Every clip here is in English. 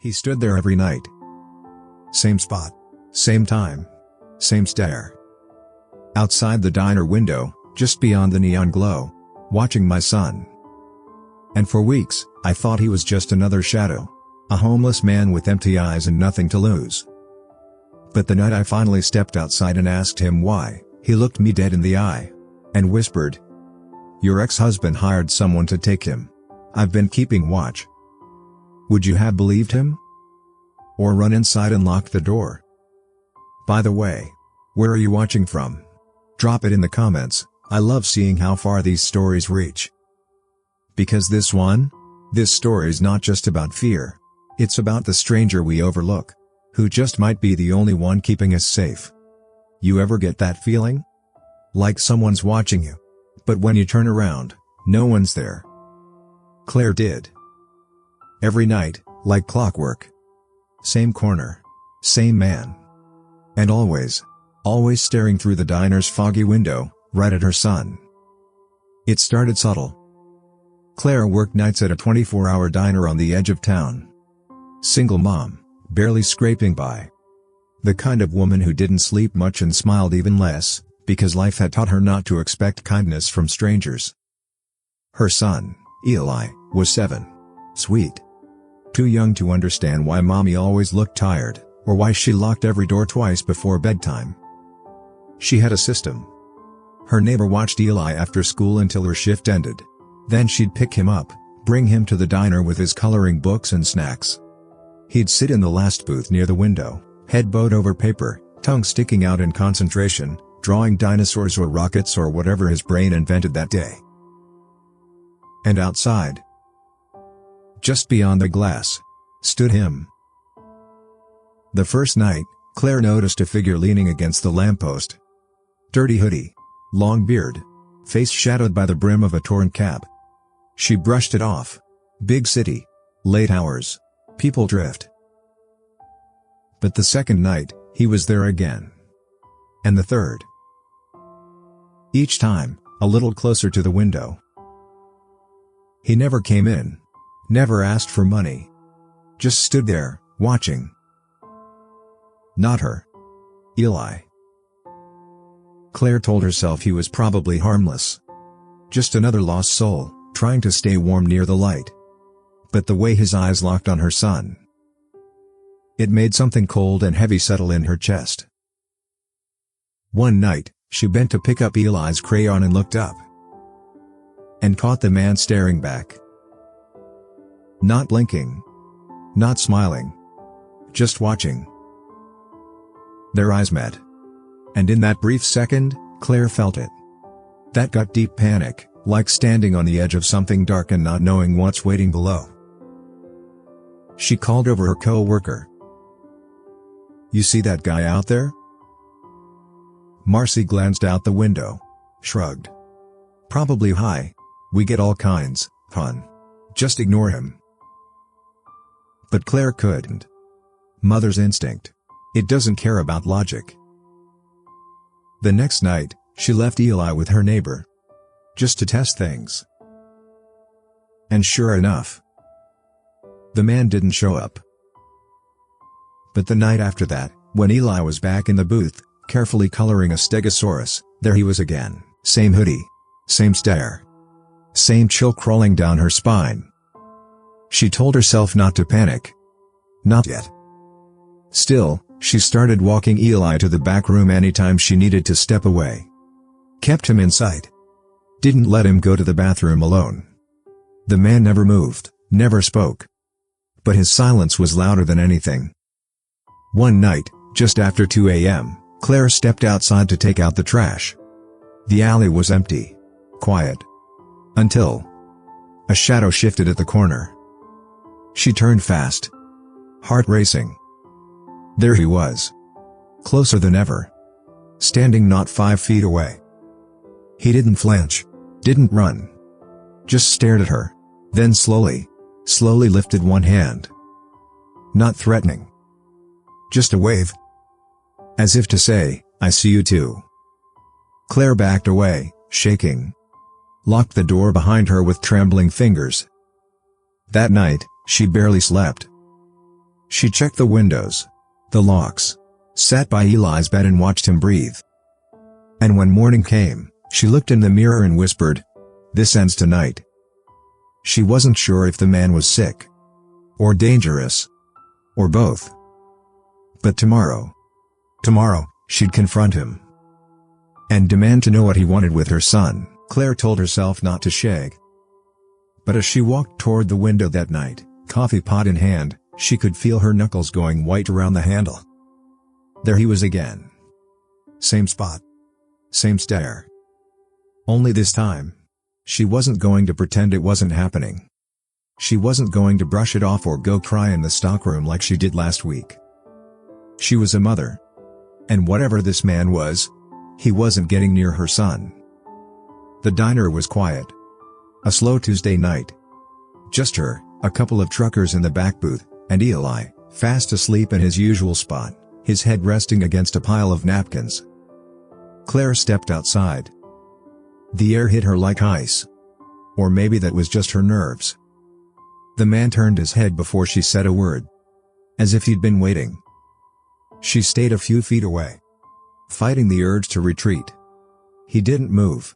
He stood there every night. Same spot. Same time. Same stare. Outside the diner window, just beyond the neon glow, watching my son. And for weeks, I thought he was just another shadow. A homeless man with empty eyes and nothing to lose. But the night I finally stepped outside and asked him why, he looked me dead in the eye. And whispered, "Your ex-husband hired someone to take him. I've been keeping watch." Would you have believed him? Or run inside and lock the door? By the way, where are you watching from? Drop it in the comments. I love seeing how far these stories reach. Because this story's not just about fear. It's about the stranger we overlook, who just might be the only one keeping us safe. You ever get that feeling? Like someone's watching you, but when you turn around, no one's there. Claire did. Every night, like clockwork. Same corner. Same man. And always staring through the diner's foggy window, right at her son. It started subtle. Claire worked nights at a 24-hour diner on the edge of town. Single mom, barely scraping by. The kind of woman who didn't sleep much and smiled even less, because life had taught her not to expect kindness from strangers. Her son, Eli, was 7. Sweet. Too young to understand why mommy always looked tired, or why she locked every door twice before bedtime. She had a system. Her neighbor watched Eli after school until her shift ended. Then she'd pick him up, bring him to the diner with his coloring books and snacks. He'd sit in the last booth near the window, head bowed over paper, tongue sticking out in concentration, drawing dinosaurs or rockets or whatever his brain invented that day. And outside, just beyond the glass, stood him. The first night, Claire noticed a figure leaning against the lamppost. Dirty hoodie. Long beard. Face shadowed by the brim of a torn cap. She brushed it off. Big city. Late hours. People drift. But the second night, he was there again. And the third. Each time, a little closer to the window. He never came in. Never asked for money. Just stood there, watching. Not her. Eli. Claire told herself he was probably harmless. Just another lost soul, trying to stay warm near the light. But the way his eyes locked on her son, it made something cold and heavy settle in her chest. One night, she bent to pick up Eli's crayon and looked up. And caught the man staring back. Not blinking. Not smiling. Just watching. Their eyes met. And in that brief second, Claire felt it. That gut deep panic, like standing on the edge of something dark and not knowing what's waiting below. She called over her co-worker. "You see that guy out there?" Marcy glanced out the window. Shrugged. "Probably high. We get all kinds, hon. Just ignore him." But Claire couldn't. Mother's instinct. It doesn't care about logic. The next night, she left Eli with her neighbor. Just to test things. And sure enough, the man didn't show up. But the night after that, when Eli was back in the booth, carefully coloring a stegosaurus, there he was again. Same hoodie. Same stare. Same chill crawling down her spine. She told herself not to panic. Not yet. Still, she started walking Eli to the back room anytime she needed to step away. Kept him in sight. Didn't let him go to the bathroom alone. The man never moved, never spoke. But his silence was louder than anything. One night, just after 2 a.m., Claire stepped outside to take out the trash. The alley was empty. Quiet. Until a shadow shifted at the corner. She turned fast. Heart racing. There he was. Closer than ever. Standing not 5 feet away. He didn't flinch. Didn't run. Just stared at her. Then slowly lifted one hand. Not threatening. Just a wave. As if to say, "I see you too." Claire backed away, shaking. Locked the door behind her with trembling fingers. That night, she barely slept. She checked the windows, the locks, sat by Eli's bed and watched him breathe. And when morning came, she looked in the mirror and whispered, "This ends tonight." She wasn't sure if the man was sick, or dangerous, or both. But tomorrow, she'd confront him and demand to know what he wanted with her son. Claire told herself not to shake. But as she walked toward the window that night, coffee pot in hand, she could feel her knuckles going white around the handle. There he was again. Same spot. Same stare. Only this time, she wasn't going to pretend it wasn't happening. She wasn't going to brush it off or go cry in the stockroom like she did last week. She was a mother. And whatever this man was, he wasn't getting near her son. The diner was quiet. A slow Tuesday night. Just her, a couple of truckers in the back booth, and Eli, fast asleep in his usual spot, his head resting against a pile of napkins. Claire stepped outside. The air hit her like ice. Or maybe that was just her nerves. The man turned his head before she said a word. As if he'd been waiting. She stayed a few feet away, fighting the urge to retreat. He didn't move.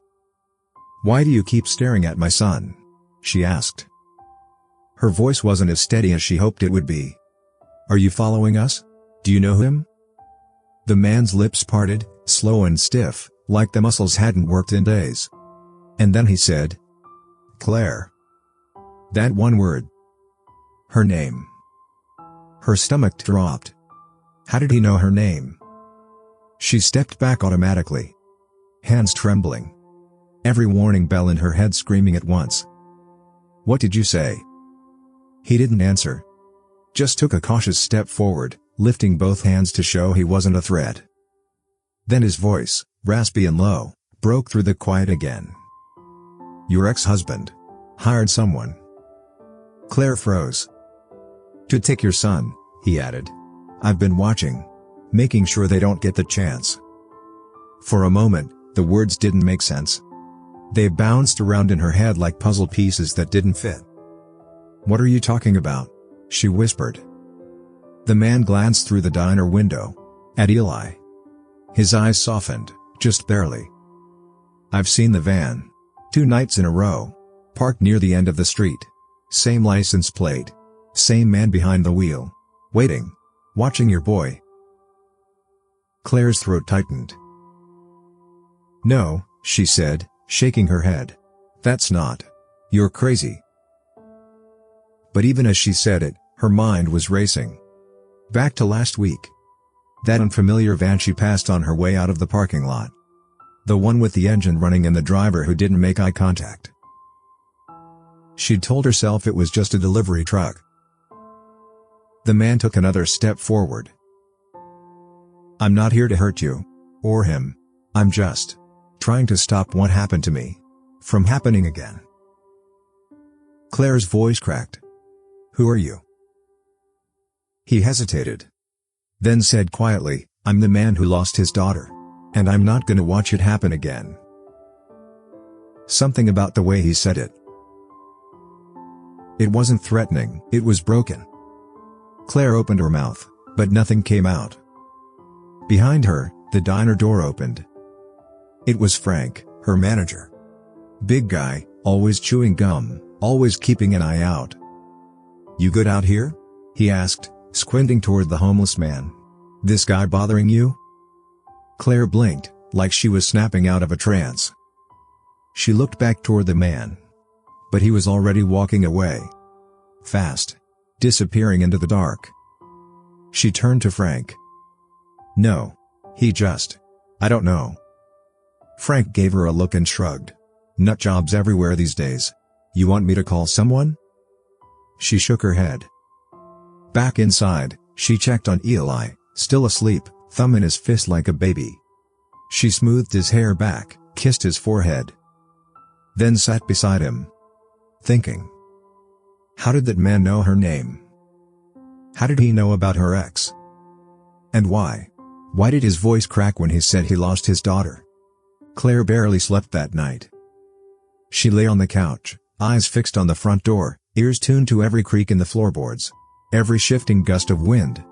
"Why do you keep staring at my son?" she asked. Her voice wasn't as steady as she hoped it would be. "Are you following us? Do you know him?" The man's lips parted, slow and stiff, like the muscles hadn't worked in days. And then he said, "Claire." That one word. Her name. Her stomach dropped. How did he know her name? She stepped back automatically. Hands trembling. Every warning bell in her head screaming at once. "What did you say?" He didn't answer. Just took a cautious step forward, lifting both hands to show he wasn't a threat. Then his voice, raspy and low, broke through the quiet again. "Your ex-husband hired someone." Claire froze. "To take your son," he added. "I've been watching. Making sure they don't get the chance." For a moment, the words didn't make sense. They bounced around in her head like puzzle pieces that didn't fit. "What are you talking about?" she whispered. The man glanced through the diner window. At Eli. His eyes softened, just barely. "I've seen the van. 2 nights in a row. Parked near the end of the street. Same license plate. Same man behind the wheel. Waiting. Watching your boy." Claire's throat tightened. "No," she said, shaking her head. "That's not. You're crazy." But even as she said it, her mind was racing. Back to last week. That unfamiliar van she passed on her way out of the parking lot. The one with the engine running and the driver who didn't make eye contact. She'd told herself it was just a delivery truck. The man took another step forward. "I'm not here to hurt you. Or him. I'm just trying to stop what happened to me from happening again." Claire's voice cracked. "Who are you?" He hesitated. Then said quietly, "I'm the man who lost his daughter. And I'm not gonna watch it happen again." Something about the way he said it. It wasn't threatening, it was broken. Claire opened her mouth, but nothing came out. Behind her, the diner door opened. It was Frank, her manager. Big guy, always chewing gum, always keeping an eye out. "You good out here?" he asked, squinting toward the homeless man. "This guy bothering you?" Claire blinked, like she was snapping out of a trance. She looked back toward the man. But he was already walking away. Fast. Disappearing into the dark. She turned to Frank. "No. He just. I don't know." Frank gave her a look and shrugged. "Nut jobs everywhere these days. You want me to call someone?" She shook her head. Back inside, she checked on Eli, still asleep, thumb in his fist like a baby. She smoothed his hair back, kissed his forehead. Then sat beside him. Thinking. How did that man know her name? How did he know about her ex? And why? Why did his voice crack when he said he lost his daughter? Claire barely slept that night. She lay on the couch, eyes fixed on the front door, ears tuned to every creak in the floorboards. every shifting gust of wind.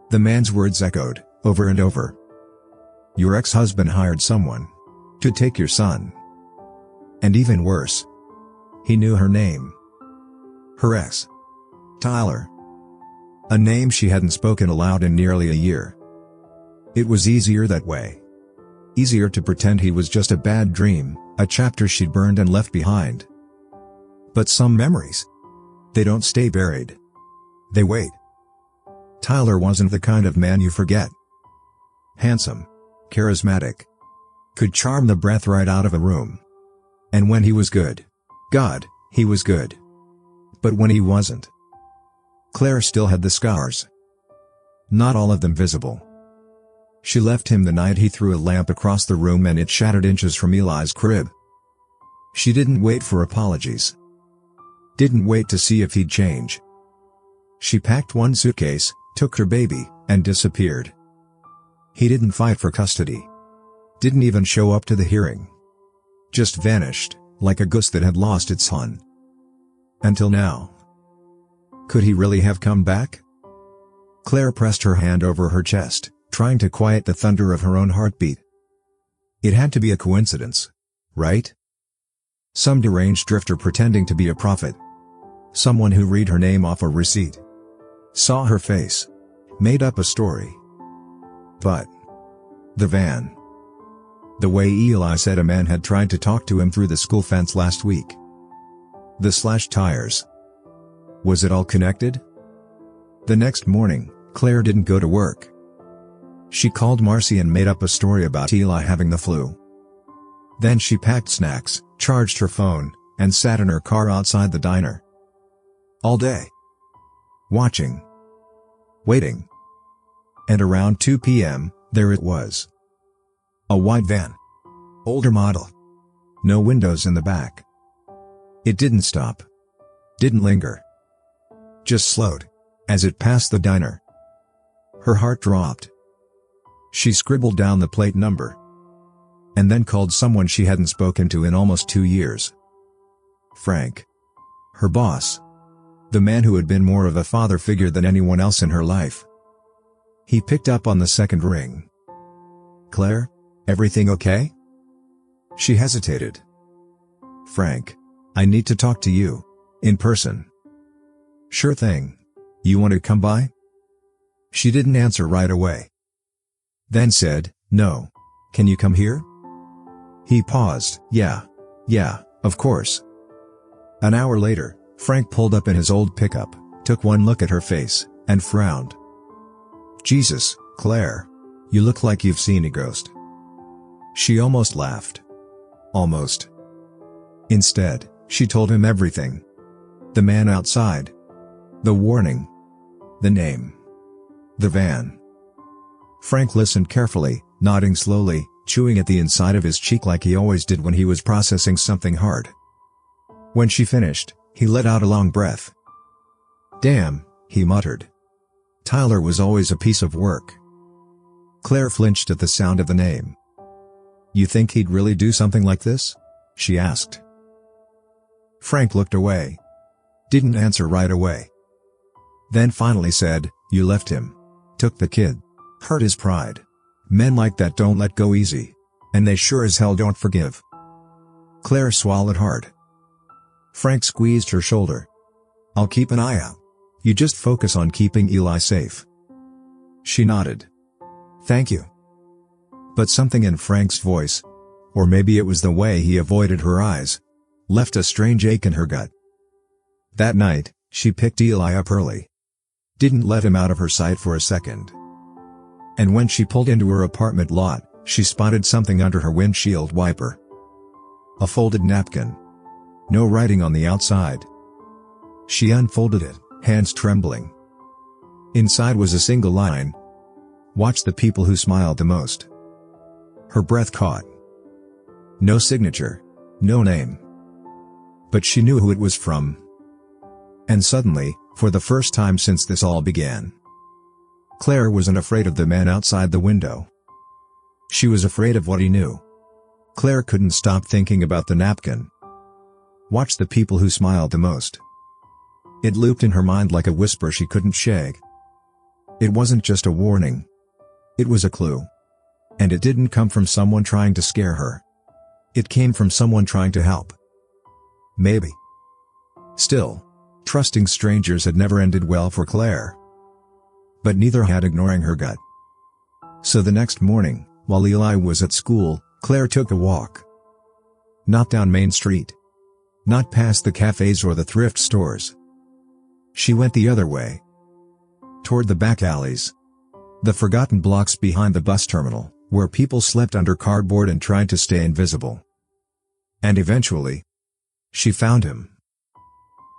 The man's words echoed, over and over. Your ex-husband hired someone to take your son. And even worse, he knew her name. Her ex. Tyler. A name she hadn't spoken aloud in nearly a year. It was easier that way. Easier to pretend he was just a bad dream, a chapter she'd burned and left behind. But some memories, they don't stay buried. They wait. Tyler wasn't the kind of man you forget. Handsome. Charismatic. Could charm the breath right out of a room. And when he was good, God, he was good. But when he wasn't, Claire still had the scars. Not all of them visible. She left him the night he threw a lamp across the room and it shattered inches from Eli's crib. She didn't wait for apologies. Didn't wait to see if he'd change. She packed one suitcase, took her baby, and disappeared. He didn't fight for custody. Didn't even show up to the hearing. Just vanished, like a goose that had lost its son. Until now. Could he really have come back? Claire pressed her hand over her chest, trying to quiet the thunder of her own heartbeat. It had to be a coincidence, right? Some deranged drifter pretending to be a prophet. Someone who read her name off a receipt. Saw her face. Made up a story. But the van. The way Eli said a man had tried to talk to him through the school fence last week. The slashed tires. Was it all connected? The next morning, Claire didn't go to work. She called Marcy and made up a story about Eli having the flu. Then she packed snacks, charged her phone, and sat in her car outside the diner. All day. Watching. Waiting. And around 2 p.m., there it was. A white van. Older model. No windows in the back. It didn't stop. Didn't linger. Just slowed. As it passed the diner. Her heart dropped. She scribbled down the plate number. And then called someone she hadn't spoken to in almost 2 years. Frank. Her boss. The man who had been more of a father figure than anyone else in her life. He picked up on the second ring. Claire? Everything okay? She hesitated. Frank. I need to talk to you. In person. Sure thing. You want to come by? She didn't answer right away. Then said, no. Can you come here? He paused. Yeah, of course. An hour later, Frank pulled up in his old pickup, took one look at her face, and frowned. Jesus, Claire. You look like you've seen a ghost. She almost laughed. Almost. Instead, she told him everything. The man outside. The warning. The name. The van. Frank listened carefully, nodding slowly, chewing at the inside of his cheek like he always did when he was processing something hard. When she finished, he let out a long breath. Damn, he muttered. Tyler was always a piece of work. Claire flinched at the sound of the name. You think he'd really do something like this? She asked. Frank looked away. Didn't answer right away. Then finally said, you left him. Took the kid. Hurt his pride. Men like that don't let go easy. And they sure as hell don't forgive. Claire swallowed hard. Frank squeezed her shoulder. I'll keep an eye out. You just focus on keeping Eli safe. She nodded. Thank you. But something in Frank's voice, or maybe it was the way he avoided her eyes, left a strange ache in her gut. That night, she picked Eli up early. Didn't let him out of her sight for a second. And when she pulled into her apartment lot, she spotted something under her windshield wiper. A folded napkin. No writing on the outside. She unfolded it, hands trembling. Inside was a single line. Watch the people who smiled the most. Her breath caught. No signature. No name. But she knew who it was from. And suddenly, for the first time since this all began, Claire wasn't afraid of the man outside the window. She was afraid of what he knew. Claire couldn't stop thinking about the napkin. Watch the people who smiled the most. It looped in her mind like a whisper she couldn't shake. It wasn't just a warning. It was a clue. And it didn't come from someone trying to scare her. It came from someone trying to help. Maybe. Still, trusting strangers had never ended well for Claire. But neither had ignoring her gut. So the next morning, while Eli was at school, Claire took a walk. Not down Main Street. Not past the cafes or the thrift stores. She went the other way. Toward the back alleys. The forgotten blocks behind the bus terminal, where people slept under cardboard and tried to stay invisible. And eventually, she found him.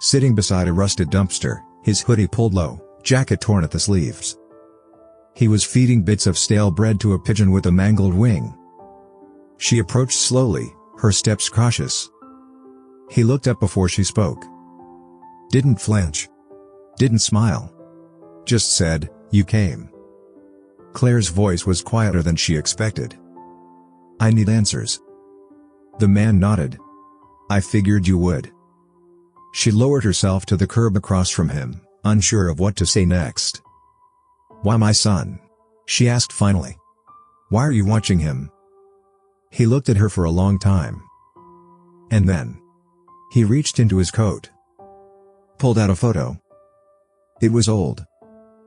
Sitting beside a rusted dumpster, his hoodie pulled low, jacket torn at the sleeves. He was feeding bits of stale bread to a pigeon with a mangled wing. She approached slowly, her steps cautious. He looked up before she spoke. Didn't flinch. Didn't smile. Just said, "You came." Claire's voice was quieter than she expected. "I need answers." The man nodded. "I figured you would." She lowered herself to the curb across from him, unsure of what to say next. "Why my son?" she asked finally. "Why are you watching him?" He looked at her for a long time. And then, he reached into his coat. Pulled out a photo. It was old.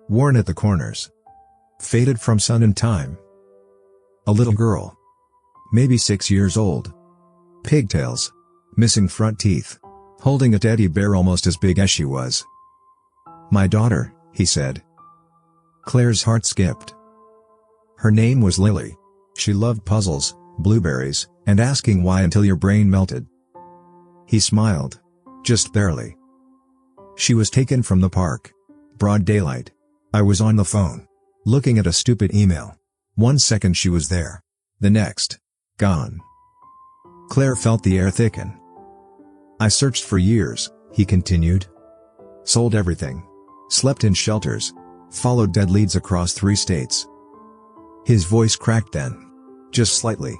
Worn at the corners. Faded from sun and time. A little girl. Maybe 6 years old. Pigtails. Missing front teeth. Holding a teddy bear almost as big as she was. "My daughter," he said. Claire's heart skipped. Her name was Lily. She loved puzzles, blueberries, and asking why until your brain melted. He smiled. Just barely. She was taken from the park. Broad daylight. I was on the phone. Looking at a stupid email. 1 second she was there. The next. Gone. Claire felt the air thicken. "I searched for years," he continued. "Sold everything. Slept in shelters. Followed dead leads across 3 states." His voice cracked then. Just slightly.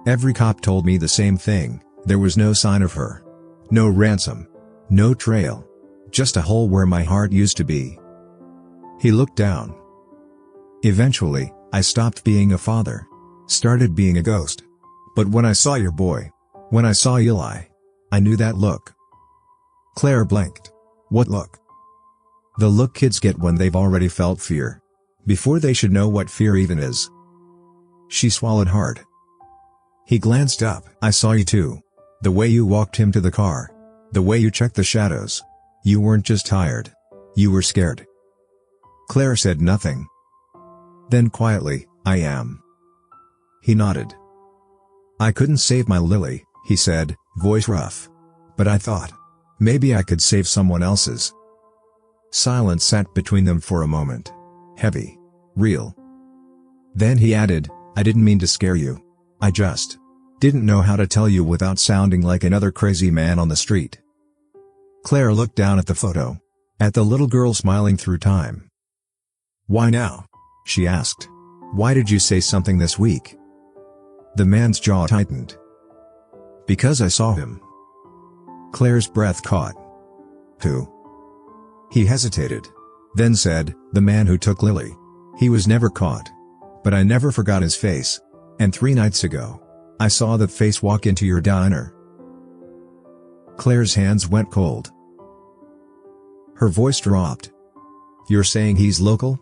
"Every cop told me the same thing, there was no sign of her. No ransom. No trail. Just a hole where my heart used to be." He looked down. "Eventually, I stopped being a father. Started being a ghost. But when I saw your boy, when I saw Eli, I knew that look." Claire blinked. "What look?" "The look kids get when they've already felt fear. Before they should know what fear even is." She swallowed hard. He glanced up. "I saw you too. The way you walked him to the car. The way you checked the shadows. You weren't just tired. You were scared." Claire said nothing. Then quietly, "I am." He nodded. "I couldn't save my Lily," he said, voice rough. "But I thought, maybe I could save someone else's." Silence sat between them for a moment. Heavy. Real. Then he added, "I didn't mean to scare you. I just didn't know how to tell you without sounding like another crazy man on the street." Claire looked down at the photo. At the little girl smiling through time. "Why now?" she asked. "Why did you say something this week?" The man's jaw tightened. "Because I saw him." Claire's breath caught. "Who?" He hesitated. Then said, "The man who took Lily. He was never caught. But I never forgot his face. And 3 nights ago, I saw that face walk into your diner." Claire's hands went cold. Her voice dropped. "You're saying he's local?"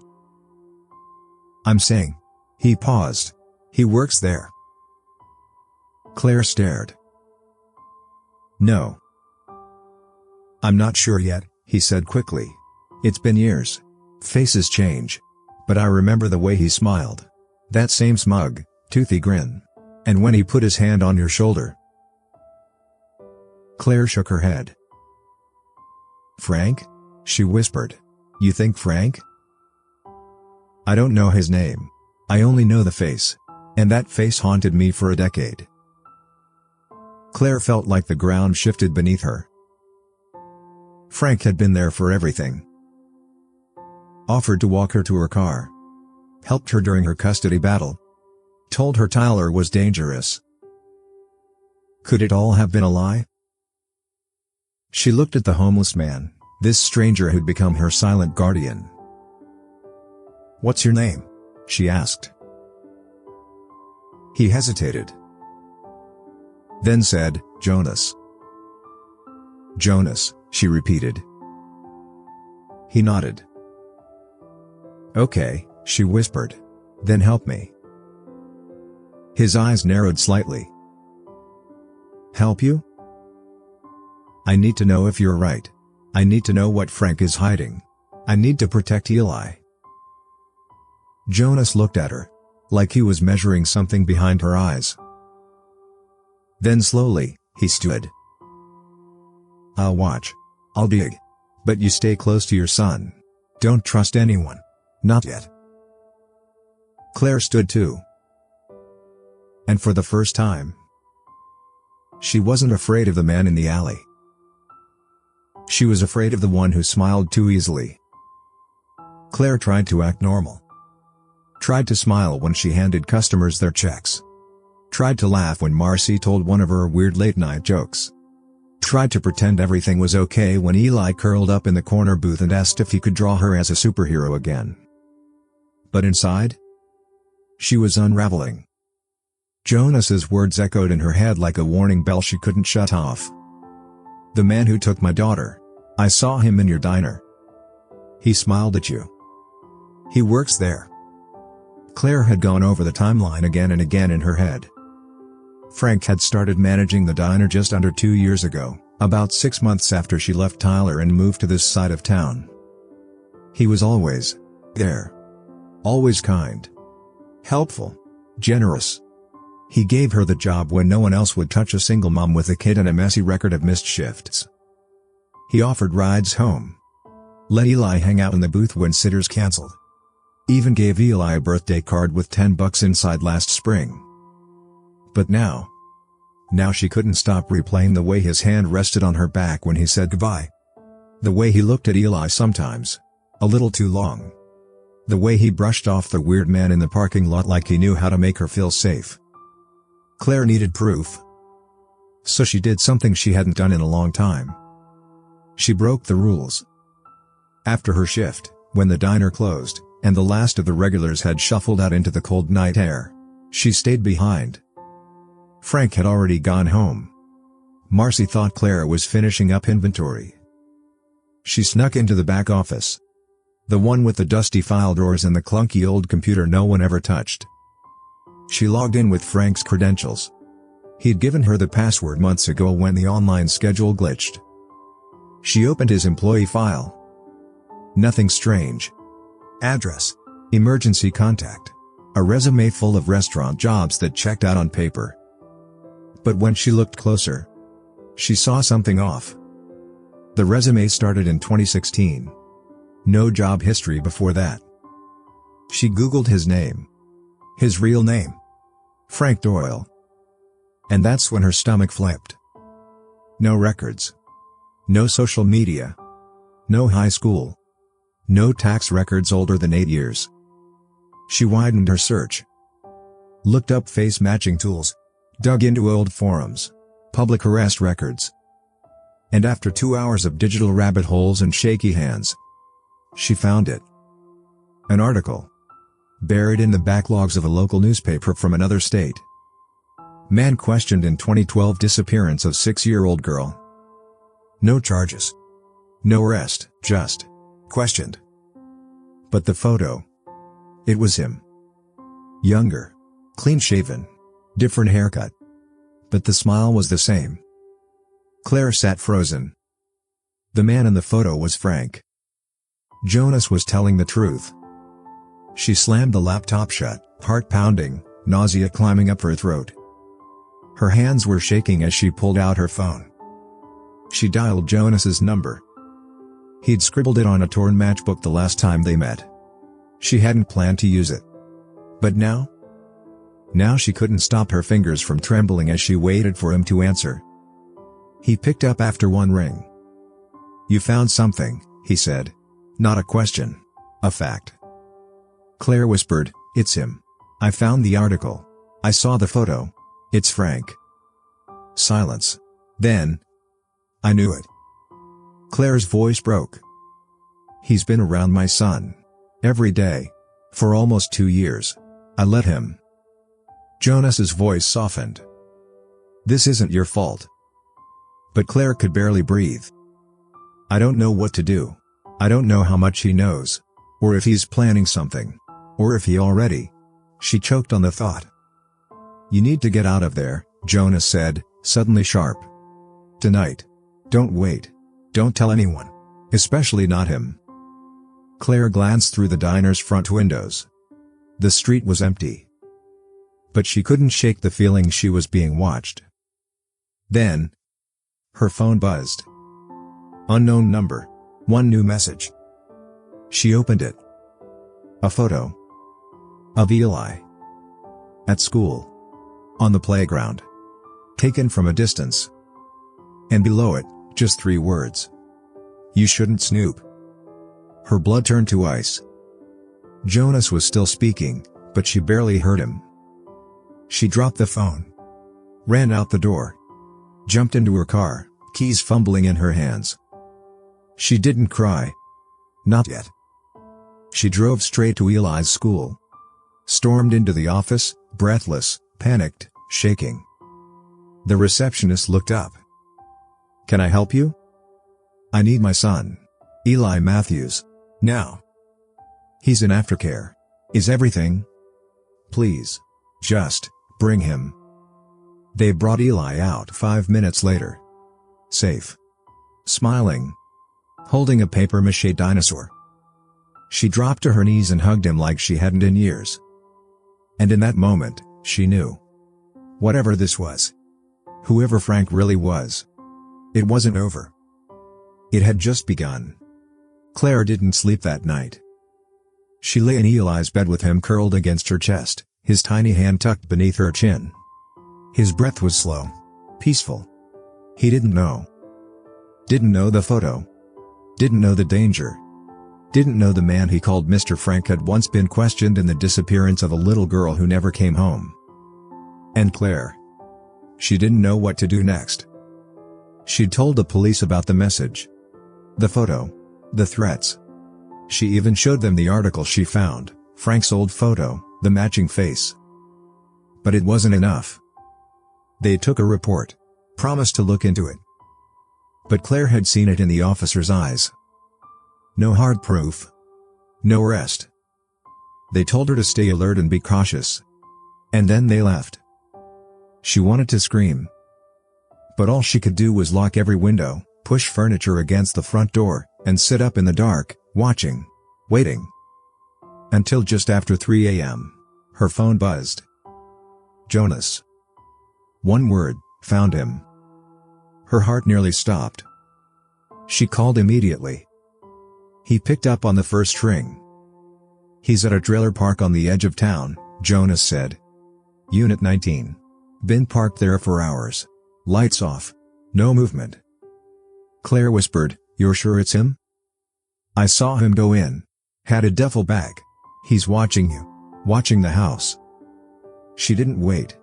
"I'm saying." He paused. "He works there." Claire stared. "No. I'm not sure yet," he said quickly. "It's been years. Faces change. But I remember the way he smiled. That same smug, toothy grin. And when he put his hand on your shoulder." Claire shook her head. "Frank?" she whispered. "You think Frank?" "I don't know his name. I only know the face. And that face haunted me for a decade." Claire felt like the ground shifted beneath her. Frank had been there for everything. Offered to walk her to her car. Helped her during her custody battle. Told her Tyler was dangerous. Could it all have been a lie? She looked at the homeless man, This stranger had become her silent guardian. "What's your name?" she asked. He hesitated. Then said, "Jonas." "Jonas," she repeated. He nodded. "Okay," she whispered. "Then help me." His eyes narrowed slightly. "Help you?" "I need to know if you're right. I need to know what Frank is hiding. I need to protect Eli." Jonas looked at her, like he was measuring something behind her eyes. Then slowly, he stood. "I'll watch. I'll dig. But you stay close to your son. Don't trust anyone. Not yet." Claire stood too. And for the first time, she wasn't afraid of the man in the alley. She was afraid of the one who smiled too easily. Claire tried to act normal. Tried to smile when she handed customers their checks. Tried to laugh when Marcy told one of her weird late-night jokes. Tried to pretend everything was okay when Eli curled up in the corner booth and asked if he could draw her as a superhero again. But inside, she was unraveling. Jonas's words echoed in her head like a warning bell she couldn't shut off. "The man who took my daughter. I saw him in your diner. He smiled at you. He works there." Claire had gone over the timeline again and again in her head. Frank had started managing the diner just under 2 years ago, about 6 months after she left Tyler and moved to this side of town. He was always there. Always kind. Helpful. Generous. He gave her the job when no one else would touch a single mom with a kid and a messy record of missed shifts. He offered rides home. Let Eli hang out in the booth when sitters canceled. Even gave Eli a birthday card with $10 inside last spring. But now she couldn't stop replaying the way his hand rested on her back when he said goodbye. The way he looked at Eli sometimes. A little too long. The way he brushed off the weird man in the parking lot like he knew how to make her feel safe. Claire needed proof. So she did something she hadn't done in a long time. She broke the rules. After her shift, when the diner closed, and the last of the regulars had shuffled out into the cold night air, she stayed behind. Frank had already gone home. Marcy thought Claire was finishing up inventory. She snuck into the back office. The one with the dusty file drawers and the clunky old computer no one ever touched. She logged in with Frank's credentials. He'd given her the password months ago when the online schedule glitched. She opened his employee file. Nothing strange. Address. Emergency contact. A resume full of restaurant jobs that checked out on paper. But when she looked closer, she saw something off. The resume started in 2016. No job history before that. She Googled his name. His real name. Frank Doyle. And that's when her stomach flipped. No records. No social media. No high school. No tax records older than 8 years. She widened her search. Looked up face matching tools. Dug into old forums. Public arrest records. And after 2 hours of digital rabbit holes and shaky hands, she found it. An article. Buried in the backlogs of a local newspaper from another state. Man questioned in 2012 disappearance of 6-year-old girl. No charges. No arrest, just questioned. But the photo. It was him. Younger. Clean-shaven. Different haircut. But the smile was the same. Claire sat frozen. The man in the photo was Frank. Jonas was telling the truth. She slammed the laptop shut, heart pounding, nausea climbing up her throat. Her hands were shaking as she pulled out her phone. She dialed Jonas's number. He'd scribbled it on a torn matchbook the last time they met. She hadn't planned to use it. But now? Now she couldn't stop her fingers from trembling as she waited for him to answer. He picked up after one ring. "You found something," he said. Not a question. A fact. Claire whispered, "It's him. I found the article. I saw the photo. It's Frank." Silence. Then, "I knew it." Claire's voice broke. He's been around my son. Every day. For almost 2 years. I let him. Jonas's voice softened. This isn't your fault. But Claire could barely breathe. I don't know what to do. I don't know how much he knows. Or if he's planning something. Or if he already. She choked on the thought. You need to get out of there, Jonas said, suddenly sharp. Tonight. Don't wait. Don't tell anyone. Especially not him. Claire glanced through the diner's front windows. The street was empty. But she couldn't shake the feeling she was being watched. Then, her phone buzzed. Unknown number. One new message. She opened it. A photo. Of Eli. At school. On the playground. Taken from a distance. And below it, just 3 words. You shouldn't snoop. Her blood turned to ice. Jonas was still speaking, but she barely heard him. She dropped the phone. Ran out the door. Jumped into her car, keys fumbling in her hands. She didn't cry. Not yet. She drove straight to Eli's school. Stormed into the office, breathless, panicked, shaking. The receptionist looked up. Can I help you? I need my son. Eli Matthews. Now. He's in aftercare. Is everything? Please. Just, bring him. They brought Eli out 5 minutes later. Safe. Smiling. Holding a papier-mâché dinosaur. She dropped to her knees and hugged him like she hadn't in years. And in that moment, she knew. Whatever this was. Whoever Frank really was. It wasn't over. It had just begun. Claire didn't sleep that night. She lay in Eli's bed with him curled against her chest, his tiny hand tucked beneath her chin. His breath was slow. Peaceful. He didn't know. Didn't know the photo. Didn't know the danger. Didn't know the man he called Mr. Frank had once been questioned in the disappearance of a little girl who never came home. And Claire. She didn't know what to do next. She'd told the police about the message. The photo. The threats. She even showed them the article she found, Frank's old photo, the matching face. But it wasn't enough. They took a report. Promised to look into it. But Claire had seen it in the officer's eyes. No hard proof. No arrest. They told her to stay alert and be cautious. And then they left. She wanted to scream. But all she could do was lock every window, push furniture against the front door, and sit up in the dark, watching. Waiting. Until just after 3 a.m. Her phone buzzed. Jonas. One word, found him. Her heart nearly stopped. She called immediately. He picked up on the first ring. He's at a trailer park on the edge of town, Jonas said. Unit 19. Been parked there for hours. Lights off. No movement. Claire whispered, You're sure it's him? I saw him go in. Had a duffel bag. He's watching you. Watching the house. She didn't wait.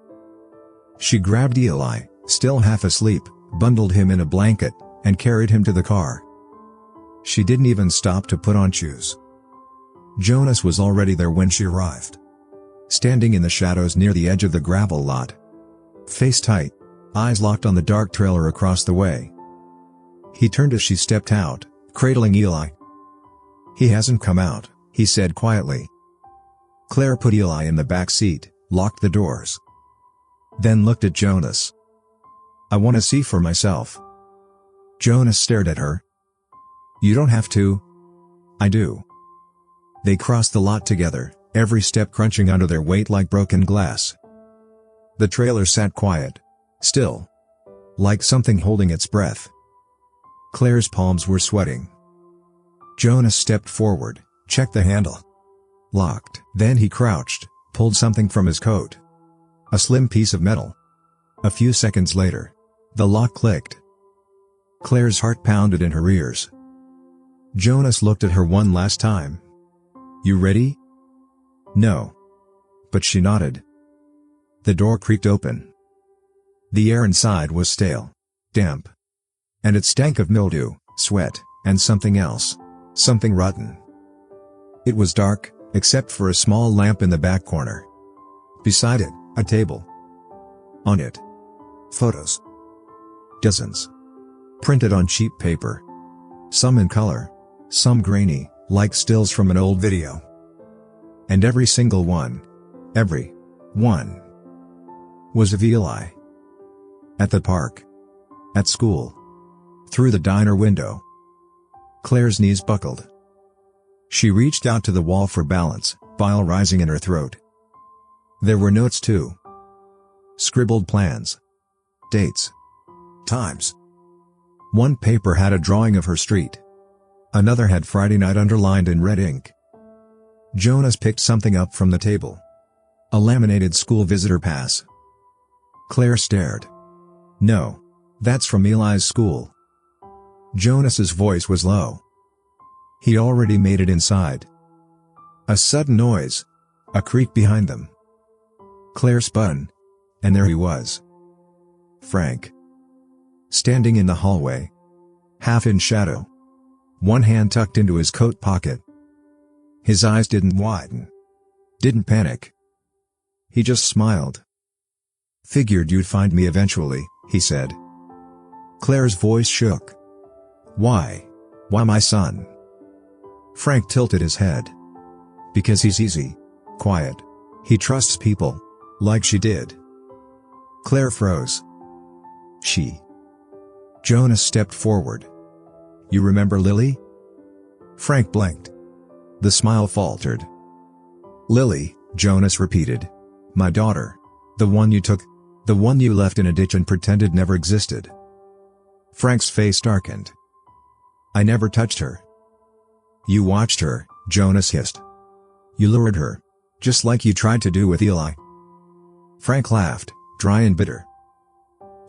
She grabbed Eli, still half asleep, bundled him in a blanket, and carried him to the car. She didn't even stop to put on shoes. Jonas was already there when she arrived. Standing in the shadows near the edge of the gravel lot. Face tight, eyes locked on the dark trailer across the way. He turned as she stepped out, cradling Eli. He hasn't come out, he said quietly. Claire put Eli in the back seat, locked the doors. Then looked at Jonas. I want to see for myself. Jonas stared at her. You don't have to. I do. They crossed the lot together, every step crunching under their weight like broken glass. The trailer sat quiet. Still. Like something holding its breath. Claire's palms were sweating. Jonas stepped forward, checked the handle. Locked. Then he crouched, pulled something from his coat. A slim piece of metal. A few seconds later, the lock clicked. Claire's heart pounded in her ears. Jonas looked at her one last time. You ready? No. But she nodded. The door creaked open. The air inside was stale. Damp. And it stank of mildew, sweat, and something else. Something rotten. It was dark, except for a small lamp in the back corner. Beside it, a table. On it, photos. Dozens. Printed on cheap paper. Some in color. Some grainy, like stills from an old video. And every single one, every one, was of Eli. At the park. At school. Through the diner window. Claire's knees buckled. She reached out to the wall for balance, bile rising in her throat. There were notes too. Scribbled plans. Dates. Times. One paper had a drawing of her street. Another had Friday night underlined in red ink. Jonas picked something up from the table. A laminated school visitor pass. Claire stared. No. That's from Eli's school. Jonas's voice was low. He'd already made it inside. A sudden noise. A creak behind them. Claire spun. And there he was. Frank. Standing in the hallway. Half in shadow. One hand tucked into his coat pocket. His eyes didn't widen. Didn't panic. He just smiled. Figured you'd find me eventually, he said. Claire's voice shook. Why? Why my son? Frank tilted his head. Because he's easy. Quiet. He trusts people. Like she did. Claire froze. She. Jonas stepped forward. You remember Lily? Frank blinked. The smile faltered. Lily, Jonas repeated. My daughter. The one you took. The one you left in a ditch and pretended never existed. Frank's face darkened. I never touched her. You watched her, Jonas hissed. You lured her. Just like you tried to do with Eli. Frank laughed, dry and bitter.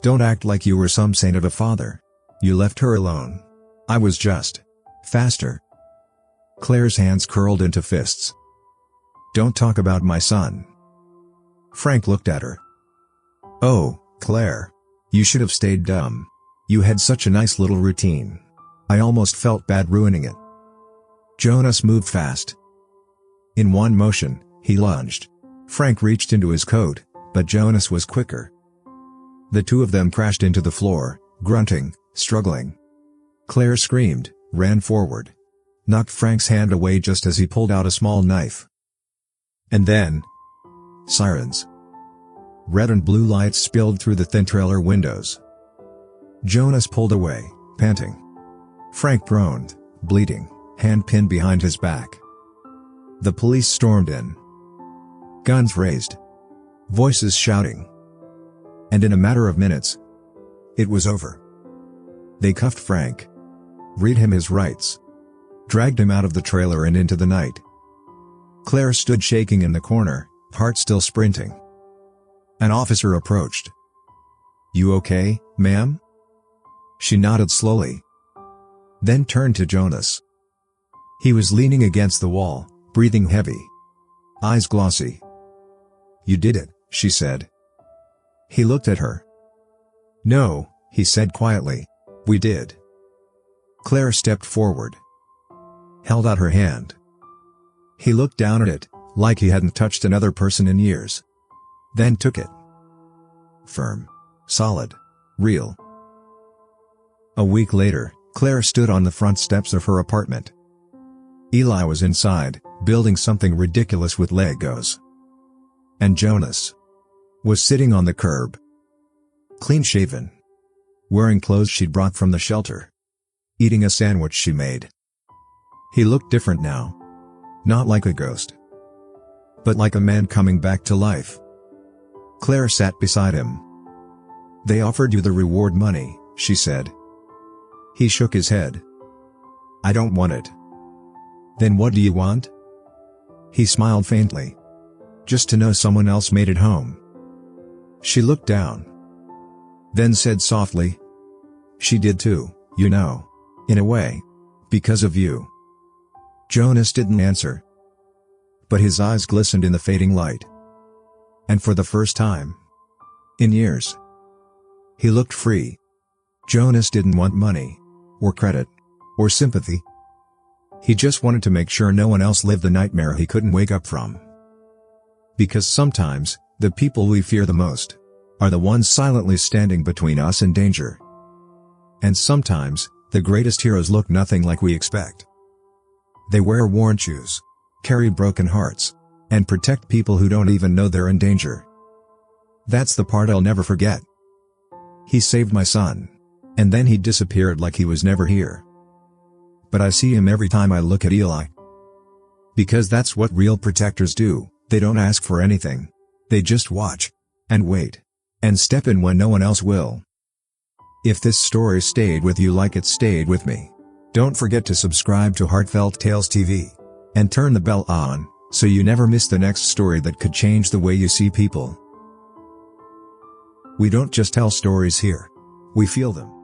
Don't act like you were some saint of a father. You left her alone. I was just faster. Claire's hands curled into fists. Don't talk about my son. Frank looked at her. Oh, Claire. You should have stayed dumb. You had such a nice little routine. I almost felt bad ruining it. Jonas moved fast. In one motion, he lunged. Frank reached into his coat, but Jonas was quicker. The two of them crashed into the floor, grunting, struggling. Claire screamed, ran forward. Knocked Frank's hand away just as he pulled out a small knife. And then... sirens. Red and blue lights spilled through the thin trailer windows. Jonas pulled away, panting. Frank groaned, bleeding, hand pinned behind his back. The police stormed in. Guns raised. Voices shouting. And in a matter of minutes, it was over. They cuffed Frank. Read him his rights. Dragged him out of the trailer and into the night. Claire stood shaking in the corner, heart still sprinting. An officer approached. You okay, ma'am? She nodded slowly. Then turned to Jonas. He was leaning against the wall, breathing heavy. Eyes glossy. You did it, she said. He looked at her. No, he said quietly. We did. Claire stepped forward. Held out her hand. He looked down at it, like he hadn't touched another person in years. Then took it. Firm. Solid. Real. A week later, Claire stood on the front steps of her apartment. Eli was inside, building something ridiculous with Legos. And Jonas was sitting on the curb. Clean-shaven. Wearing clothes she'd brought from the shelter. Eating a sandwich she made. He looked different now. Not like a ghost. But like a man coming back to life. Claire sat beside him. They offered you the reward money, she said. He shook his head. I don't want it. Then what do you want? He smiled faintly. Just to know someone else made it home. She looked down. Then said softly. She did too, you know. In a way. Because of you. Jonas didn't answer. But his eyes glistened in the fading light. And for the first time in years, he looked free. Jonas didn't want money. Or credit. or sympathy. He just wanted to make sure no one else lived the nightmare he couldn't wake up from. Because sometimes, the people we fear the most are the ones silently standing between us and danger. And sometimes, the greatest heroes look nothing like we expect. They wear worn shoes, carry broken hearts, and protect people who don't even know they're in danger. That's the part I'll never forget. He saved my son, and then he disappeared like he was never here. But I see him every time I look at Eli. Because that's what real protectors do. They don't ask for anything. They just watch, and wait, and step in when no one else will. If this story stayed with you like it stayed with me, don't forget to subscribe to Heartfelt Tales TV, and turn the bell on, so you never miss the next story that could change the way you see people. We don't just tell stories here. We feel them.